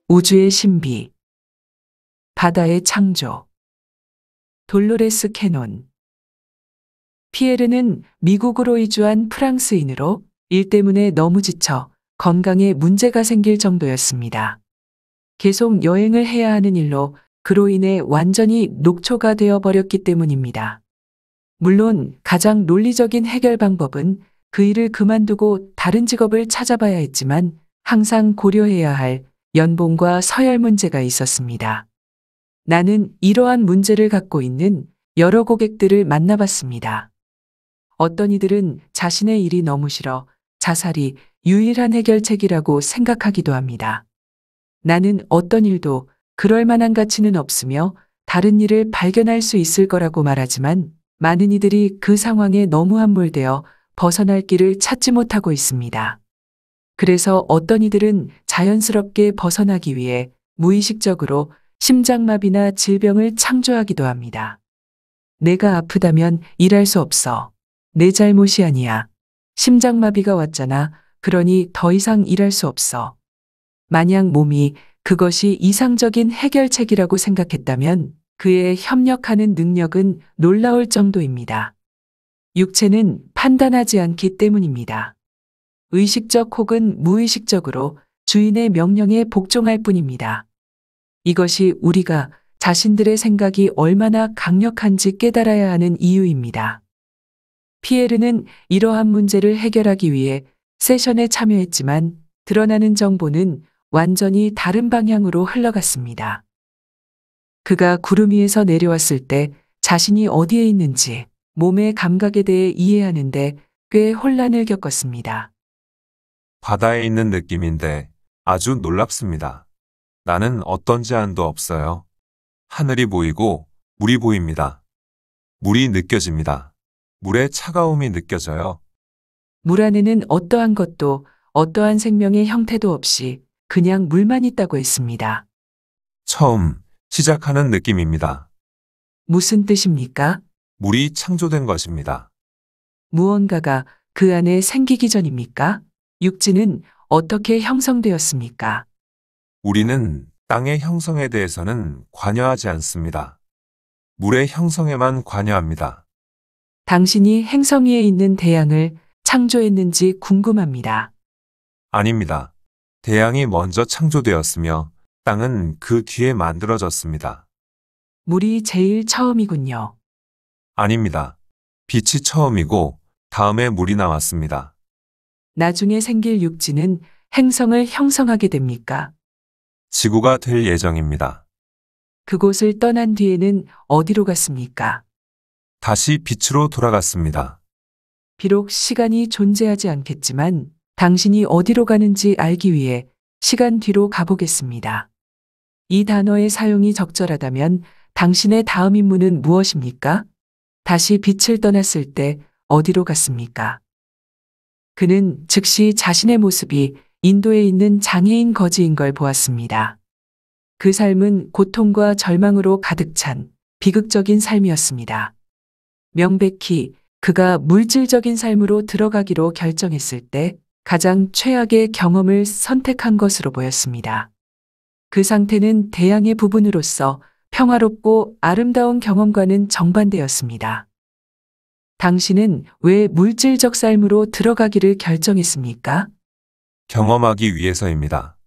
우주의 신비, 바다의 창조, 돌로레스 캐논. 피에르는 미국으로 이주한 프랑스인으로 일 때문에 너무 지쳐 건강에 문제가 생길 정도였습니다. 계속 여행을 해야 하는 일로 그로 인해 완전히 녹초가 되어 버렸기 때문입니다. 물론 가장 논리적인 해결 방법은 그 일을 그만두고 다른 직업을 찾아봐야 했지만 항상 고려해야 할 연봉과 서열 문제가 있었습니다. 나는 이러한 문제를 갖고 있는 여러 고객들을 만나봤습니다. 어떤 이들은 자신의 일이 너무 싫어 자살이 유일한 해결책이라고 생각하기도 합니다. 나는 어떤 일도 그럴 만한 가치는 없으며 다른 일을 발견할 수 있을 거라고 말하지만 많은 이들이 그 상황에 너무 함몰되어 벗어날 길을 찾지 못하고 있습니다. 그래서 어떤 이들은 자연스럽게 벗어나기 위해 무의식적으로 심장마비나 질병을 창조하기도 합니다. 내가 아프다면 일할 수 없어. 내 잘못이 아니야. 심장마비가 왔잖아. 그러니 더 이상 일할 수 없어. 만약 몸이 그것이 이상적인 해결책이라고 생각했다면 그의 협력하는 능력은 놀라울 정도입니다. 육체는 판단하지 않기 때문입니다. 의식적 혹은 무의식적으로 주인의 명령에 복종할 뿐입니다. 이것이 우리가 자신들의 생각이 얼마나 강력한지 깨달아야 하는 이유입니다. 피에르는 이러한 문제를 해결하기 위해 세션에 참여했지만 드러나는 정보는 완전히 다른 방향으로 흘러갔습니다. 그가 구름 위에서 내려왔을 때 자신이 어디에 있는지 몸의 감각에 대해 이해하는데 꽤 혼란을 겪었습니다. 바다에 있는 느낌인데 아주 놀랍습니다. 나는 어떤 제한도 없어요. 하늘이 보이고 물이 보입니다. 물이 느껴집니다. 물의 차가움이 느껴져요. 물 안에는 어떠한 것도 어떠한 생명의 형태도 없이 그냥 물만 있다고 했습니다. 처음 시작하는 느낌입니다. 무슨 뜻입니까? 물이 창조된 것입니다. 무언가가 그 안에 생기기 전입니까? 육지는 어떻게 형성되었습니까? 우리는 땅의 형성에 대해서는 관여하지 않습니다. 물의 형성에만 관여합니다. 당신이 행성 위에 있는 태양을 창조했는지 궁금합니다. 아닙니다. 태양이 먼저 창조되었으며 땅은 그 뒤에 만들어졌습니다. 물이 제일 처음이군요. 아닙니다. 빛이 처음이고 다음에 물이 나왔습니다. 나중에 생길 육지는 행성을 형성하게 됩니까? 지구가 될 예정입니다. 그곳을 떠난 뒤에는 어디로 갔습니까? 다시 빛으로 돌아갔습니다. 비록 시간이 존재하지 않겠지만 당신이 어디로 가는지 알기 위해 시간 뒤로 가보겠습니다. 이 단어의 사용이 적절하다면 당신의 다음 임무는 무엇입니까? 다시 빛을 떠났을 때 어디로 갔습니까? 그는 즉시 자신의 모습이 인도에 있는 장애인 거지인 걸 보았습니다. 그 삶은 고통과 절망으로 가득 찬 비극적인 삶이었습니다. 명백히 그가 물질적인 삶으로 들어가기로 결정했을 때 가장 최악의 경험을 선택한 것으로 보였습니다. 그 상태는 대양의 부분으로서 평화롭고 아름다운 경험과는 정반대였습니다. 당신은 왜 물질적 삶으로 들어가기를 결정했습니까? 경험하기 위해서입니다.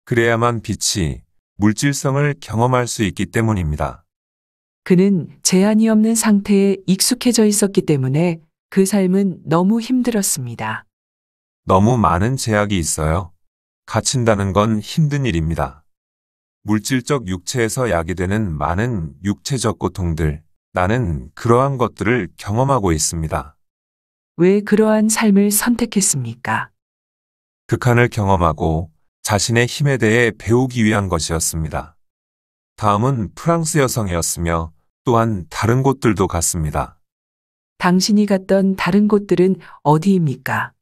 그래야만 빛이 물질성을 경험할 수 있기 때문입니다. 그는 제한이 없는 상태에 익숙해져 있었기 때문에 그 삶은 너무 힘들었습니다. 너무 많은 제약이 있어요. 갇힌다는 건 힘든 일입니다. 물질적 육체에서 야기되는 많은 육체적 고통들, 나는 그러한 것들을 경험하고 있습니다. 왜 그러한 삶을 선택했습니까? 극한을 경험하고 자신의 힘에 대해 배우기 위한 것이었습니다. 다음은 프랑스 여성이었으며 또한 다른 곳들도 갔습니다. 당신이 갔던 다른 곳들은 어디입니까?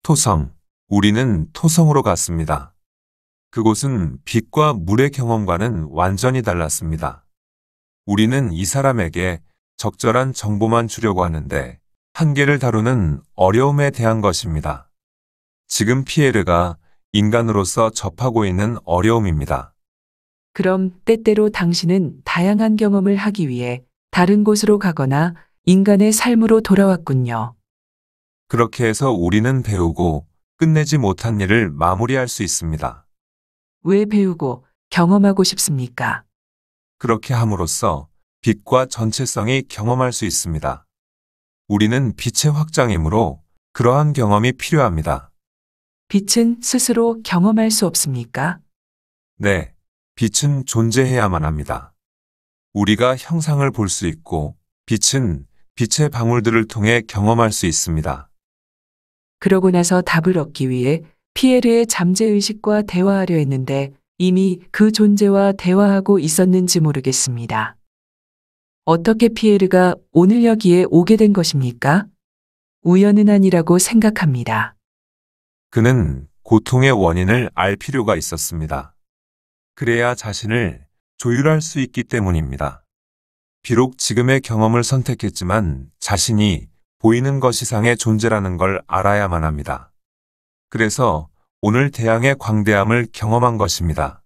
토성, 우리는 토성으로 갔습니다. 그곳은 빛과 물의 경험과는 완전히 달랐습니다. 우리는 이 사람에게 적절한 정보만 주려고 하는데 한계를 다루는 어려움에 대한 것입니다. 지금 피에르가 인간으로서 접하고 있는 어려움입니다. 그럼 때때로 당신은 다양한 경험을 하기 위해 다른 곳으로 가거나 인간의 삶으로 돌아왔군요. 그렇게 해서 우리는 배우고 끝내지 못한 일을 마무리할 수 있습니다. 왜 배우고 경험하고 싶습니까? 그렇게 함으로써 빛과 전체성이 경험할 수 있습니다. 우리는 빛의 확장이므로 그러한 경험이 필요합니다. 빛은 스스로 경험할 수 없습니까? 네, 빛은 존재해야만 합니다. 우리가 형상을 볼 수 있고 빛은 빛의 방울들을 통해 경험할 수 있습니다. 그러고 나서 답을 얻기 위해 피에르의 잠재의식과 대화하려 했는데 이미 그 존재와 대화하고 있었는지 모르겠습니다. 어떻게 피에르가 오늘 여기에 오게 된 것입니까? 우연은 아니라고 생각합니다. 그는 고통의 원인을 알 필요가 있었습니다. 그래야 자신을 조율할 수 있기 때문입니다. 비록 지금의 경험을 선택했지만 자신이 보이는 것 이상의 존재라는 걸 알아야만 합니다. 그래서 오늘 태양의 광대함을 경험한 것입니다.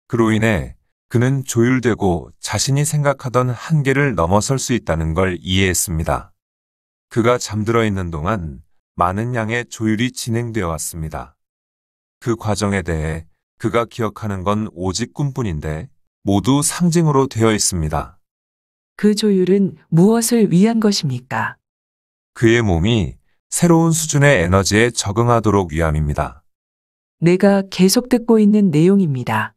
그로 인해 그는 조율되고 자신이 생각하던 한계를 넘어설 수 있다는 걸 이해했습니다. 그가 잠들어 있는 동안 많은 양의 조율이 진행되어 왔습니다. 그 과정에 대해 그가 기억하는 건 오직 꿈뿐인데 모두 상징으로 되어 있습니다. 그 조율은 무엇을 위한 것입니까? 그의 몸이 새로운 수준의 에너지에 적응하도록 위함입니다. 내가 계속 듣고 있는 내용입니다.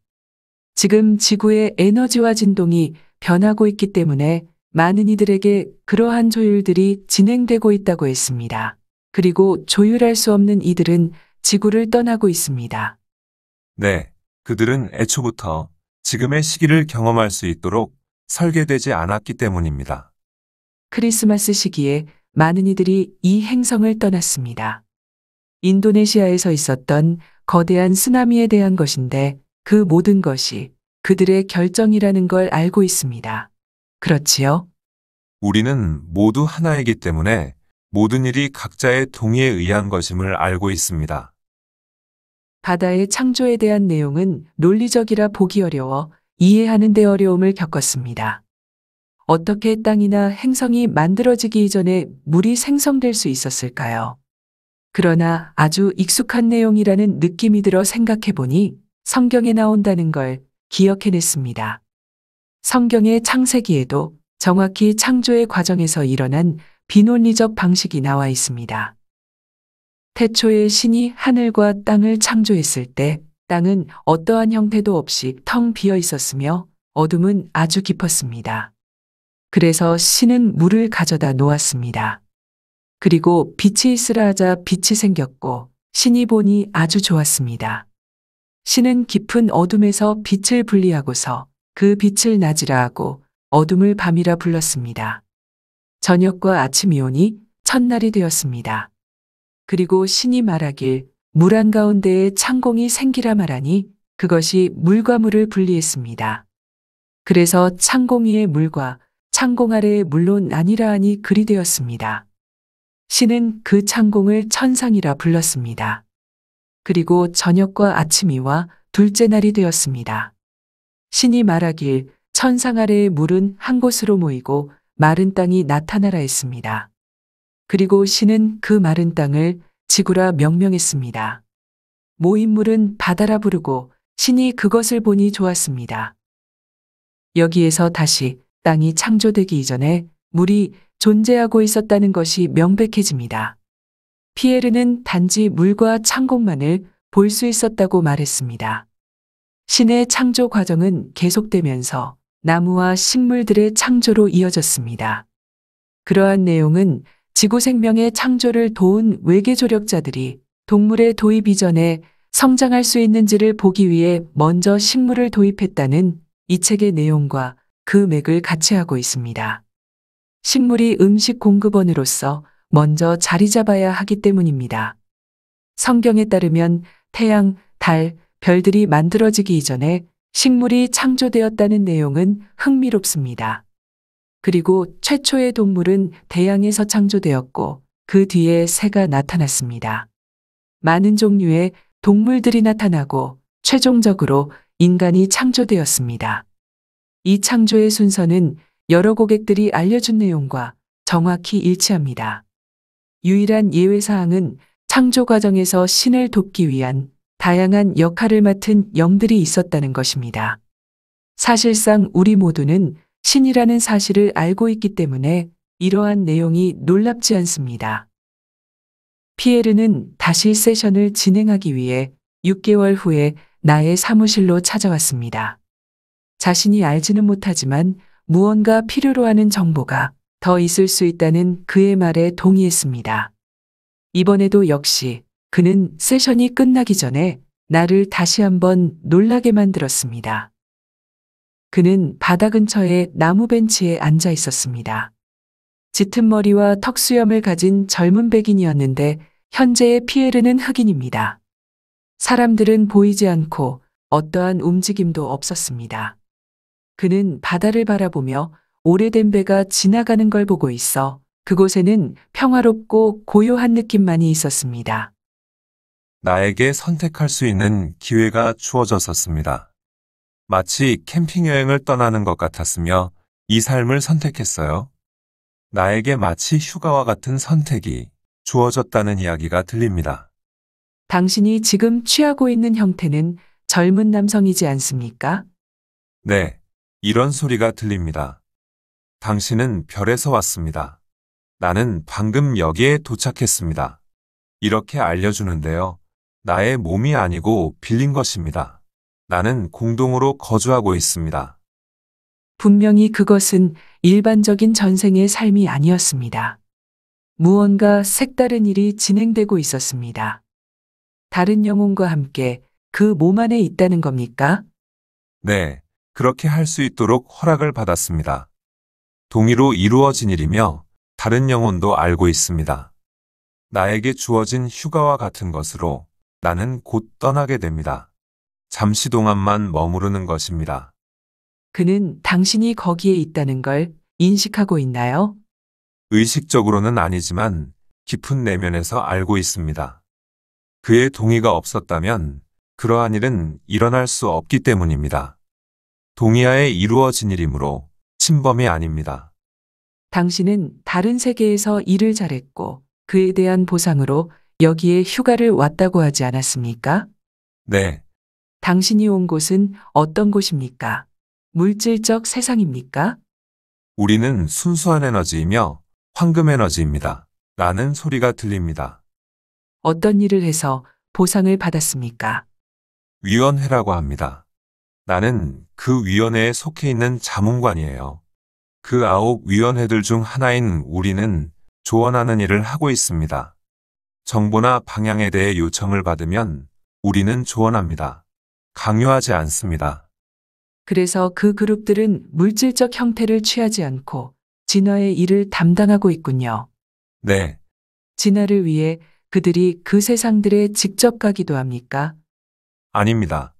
지금 지구의 에너지와 진동이 변하고 있기 때문에 많은 이들에게 그러한 조율들이 진행되고 있다고 했습니다. 그리고 조율할 수 없는 이들은 지구를 떠나고 있습니다. 네, 그들은 애초부터 지금의 시기를 경험할 수 있도록 설계되지 않았기 때문입니다. 크리스마스 시기에 많은 이들이 이 행성을 떠났습니다. 인도네시아에서 있었던 거대한 쓰나미에 대한 것인데 그 모든 것이 그들의 결정이라는 걸 알고 있습니다. 그렇지요? 우리는 모두 하나이기 때문에 모든 일이 각자의 동의에 의한 것임을 알고 있습니다. 바다의 창조에 대한 내용은 논리적이라 보기 어려워 이해하는 데 어려움을 겪었습니다. 어떻게 땅이나 행성이 만들어지기 이전에 물이 생성될 수 있었을까요? 그러나 아주 익숙한 내용이라는 느낌이 들어 생각해 보니 성경에 나온다는 걸 기억해냈습니다. 성경의 창세기에도 정확히 창조의 과정에서 일어난 비논리적 방식이 나와 있습니다. 태초에 신이 하늘과 땅을 창조했을 때 땅은 어떠한 형태도 없이 텅 비어 있었으며 어둠은 아주 깊었습니다. 그래서 신은 물을 가져다 놓았습니다. 그리고 빛이 있으라 하자 빛이 생겼고 신이 보니 아주 좋았습니다. 신은 깊은 어둠에서 빛을 분리하고서 그 빛을 낮이라 하고 어둠을 밤이라 불렀습니다. 저녁과 아침이 오니 첫날이 되었습니다. 그리고 신이 말하길 물 한가운데에 창공이 생기라 말하니 그것이 물과 물을 분리했습니다. 그래서 창공 위의 물과 창공 아래의 물로 나뉘라 하니 그리 되었습니다. 신은 그 창공을 천상이라 불렀습니다. 그리고 저녁과 아침이와 둘째 날이 되었습니다. 신이 말하길 천상 아래의 물은 한 곳으로 모이고 마른 땅이 나타나라 했습니다. 그리고 신은 그 마른 땅을 지구라 명명했습니다. 모인 물은 바다라 부르고 신이 그것을 보니 좋았습니다. 여기에서 다시 땅이 창조되기 이전에 물이 존재하고 있었다는 것이 명백해집니다. 피에르는 단지 물과 창공만을 볼 수 있었다고 말했습니다. 신의 창조 과정은 계속되면서 나무와 식물들의 창조로 이어졌습니다. 그러한 내용은 지구 생명의 창조를 도운 외계 조력자들이 동물의 도입 이전에 성장할 수 있는지를 보기 위해 먼저 식물을 도입했다는 이 책의 내용과 그 맥을 같이 하고 있습니다. 식물이 음식 공급원으로서 먼저 자리 잡아야 하기 때문입니다. 성경에 따르면 태양, 달, 별들이 만들어지기 이전에 식물이 창조되었다는 내용은 흥미롭습니다. 그리고 최초의 동물은 대양에서 창조되었고 그 뒤에 새가 나타났습니다. 많은 종류의 동물들이 나타나고 최종적으로 인간이 창조되었습니다. 이 창조의 순서는 여러 고객들이 알려준 내용과 정확히 일치합니다. 유일한 예외사항은 창조 과정에서 신을 돕기 위한 다양한 역할을 맡은 영들이 있었다는 것입니다. 사실상 우리 모두는 신이라는 사실을 알고 있기 때문에 이러한 내용이 놀랍지 않습니다. 피에르는 다시 세션을 진행하기 위해 6개월 후에 나의 사무실로 찾아왔습니다. 자신이 알지는 못하지만 무언가 필요로 하는 정보가 더 있을 수 있다는 그의 말에 동의했습니다. 이번에도 역시 그는 세션이 끝나기 전에 나를 다시 한번 놀라게 만들었습니다. 그는 바다 근처의 나무 벤치에 앉아 있었습니다. 짙은 머리와 턱수염을 가진 젊은 백인이었는데 현재의 피에르는 흑인입니다. 사람들은 보이지 않고 어떠한 움직임도 없었습니다. 그는 바다를 바라보며 오래된 배가 지나가는 걸 보고 있어 그곳에는 평화롭고 고요한 느낌만이 있었습니다. 나에게 선택할 수 있는 기회가 주어졌었습니다. 마치 캠핑 여행을 떠나는 것 같았으며 이 삶을 선택했어요. 나에게 마치 휴가와 같은 선택이 주어졌다는 이야기가 들립니다. 당신이 지금 취하고 있는 형태는 젊은 남성이지 않습니까? 네, 이런 소리가 들립니다. 당신은 별에서 왔습니다. 나는 방금 여기에 도착했습니다. 이렇게 알려주는데요. 나의 몸이 아니고 빌린 것입니다. 나는 공동으로 거주하고 있습니다. 분명히 그것은 일반적인 전생의 삶이 아니었습니다. 무언가 색다른 일이 진행되고 있었습니다. 다른 영혼과 함께 그 몸 안에 있다는 겁니까? 네, 그렇게 할 수 있도록 허락을 받았습니다. 동의로 이루어진 일이며 다른 영혼도 알고 있습니다. 나에게 주어진 휴가와 같은 것으로 나는 곧 떠나게 됩니다. 잠시 동안만 머무르는 것입니다. 그는 당신이 거기에 있다는 걸 인식하고 있나요? 의식적으로는 아니지만 깊은 내면에서 알고 있습니다. 그의 동의가 없었다면 그러한 일은 일어날 수 없기 때문입니다. 동의하에 이루어진 일이므로 침범이 아닙니다. 당신은 다른 세계에서 일을 잘했고 그에 대한 보상으로 여기에 휴가를 왔다고 하지 않았습니까? 네, 당신이 온 곳은 어떤 곳입니까? 물질적 세상입니까? 우리는 순수한 에너지이며 황금 에너지입니다. 라는 소리가 들립니다. 어떤 일을 해서 보상을 받았습니까? 위원회라고 합니다. 나는 그 위원회에 속해 있는 자문관이에요. 그 9위원회들 중 하나인 우리는 조언하는 일을 하고 있습니다. 정보나 방향에 대해 요청을 받으면 우리는 조언합니다. 강요하지 않습니다. 그래서 그 그룹들은 물질적 형태를 취하지 않고 진화의 일을 담당하고 있군요. 네, 진화를 위해 그들이 그 세상들에 직접 가기도 합니까? 아닙니다.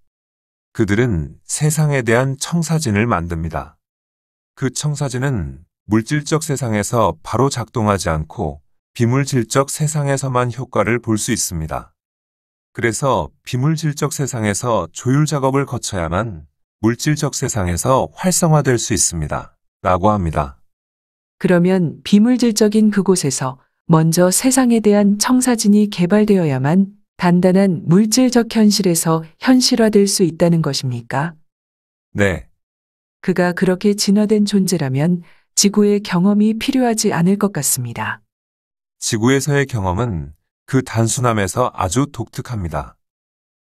그들은 세상에 대한 청사진을 만듭니다. 그 청사진은 물질적 세상에서 바로 작동하지 않고 비물질적 세상에서만 효과를 볼 수 있습니다. 그래서 비물질적 세상에서 조율 작업을 거쳐야만 물질적 세상에서 활성화될 수 있습니다. 라고 합니다. 그러면 비물질적인 그곳에서 먼저 세상에 대한 청사진이 개발되어야만 단단한 물질적 현실에서 현실화될 수 있다는 것입니까? 네, 그가 그렇게 진화된 존재라면 지구의 경험이 필요하지 않을 것 같습니다. 지구에서의 경험은 그 단순함에서 아주 독특합니다.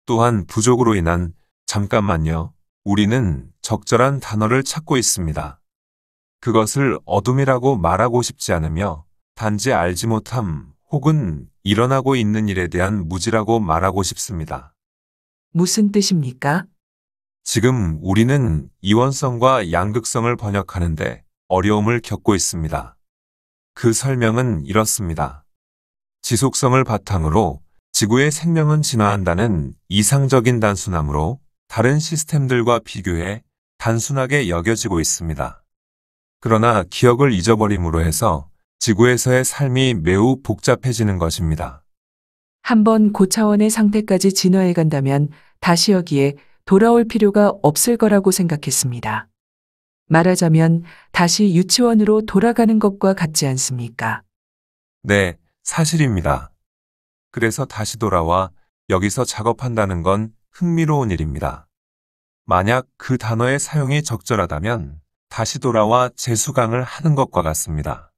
또한 부족으로 인한 잠깐만요. 우리는 적절한 단어를 찾고 있습니다. 그것을 어둠이라고 말하고 싶지 않으며 단지 알지 못함 혹은 일어나고 있는 일에 대한 무지라고 말하고 싶습니다. 무슨 뜻입니까? 지금 우리는 이원성과 양극성을 번역하는데 어려움을 겪고 있습니다. 그 설명은 이렇습니다. 지속성을 바탕으로 지구의 생명은 진화한다는 이상적인 단순함으로 다른 시스템들과 비교해 단순하게 여겨지고 있습니다. 그러나 기억을 잊어버림으로 해서 지구에서의 삶이 매우 복잡해지는 것입니다. 한번 고차원의 상태까지 진화해 간다면 다시 여기에 돌아올 필요가 없을 거라고 생각했습니다. 말하자면 다시 유치원으로 돌아가는 것과 같지 않습니까? 네, 사실입니다. 그래서 다시 돌아와 여기서 작업한다는 건 흥미로운 일입니다. 만약 그 단어의 사용이 적절하다면 다시 돌아와 재수강을 하는 것과 같습니다.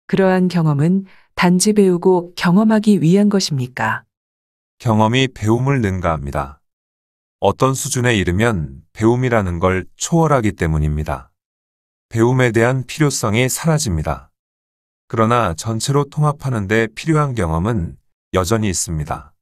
그러한 경험은 단지 배우고 경험하기 위한 것입니까? 경험이 배움을 능가합니다. 어떤 수준에 이르면 배움이라는 걸 초월하기 때문입니다. 배움에 대한 필요성이 사라집니다. 그러나 전체로 통합하는 데 필요한 경험은 여전히 있습니다.